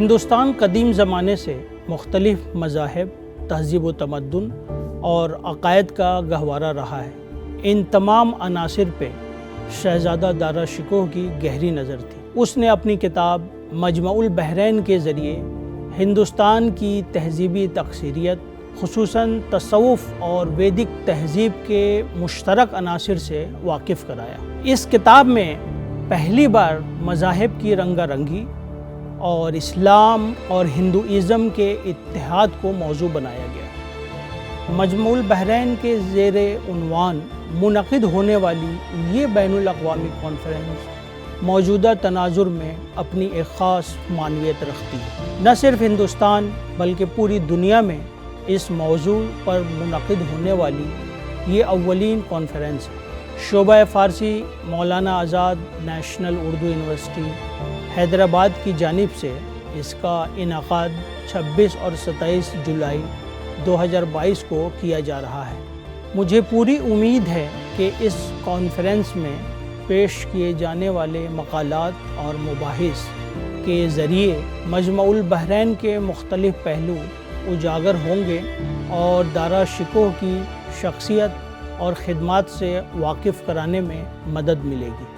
ہندوستان قدیم زمانے سے مختلف مذاہب، تہذیب و تمدن اور عقائد کا گہوارہ رہا ہے۔ ان تمام عناصر پہ شہزادہ دارا شکوہ کی گہری نظر تھی۔ اس نے اپنی کتاب مجمع البحرین کے ذریعے ہندوستان کی تہذیبی تکثیریت، خصوصاً تصوف اور ویدک تہذیب کے مشترک عناصر سے واقف کرایا۔ اس کتاب میں پہلی بار مذاہب کی رنگا رنگی اور اسلام اور ہندوازم کے اتحاد کو موضوع بنایا گیا۔ مجمع البحرین کے زیر عنوان منعقد ہونے والی یہ بین الاقوامی کانفرنس موجودہ تناظر میں اپنی ایک خاص معنویت رکھتی ہے۔ نہ صرف ہندوستان بلکہ پوری دنیا میں اس موضوع پر منعقد ہونے والی یہ اولین کانفرنس ہے۔ شعبہ فارسی مولانا آزاد نیشنل اردو یونیورسٹی حیدرآباد کی جانب سے اس کا انعقاد 26 اور 27 جولائی 2022 کو کیا جا رہا ہے۔ مجھے پوری امید ہے کہ اس کانفرنس میں پیش کیے جانے والے مقالات اور مباحث کے ذریعے مجمع البحرین کے مختلف پہلو اجاگر ہوں گے اور دارا شکوہ کی شخصیت اور خدمات سے واقف کرانے میں مدد ملے گی۔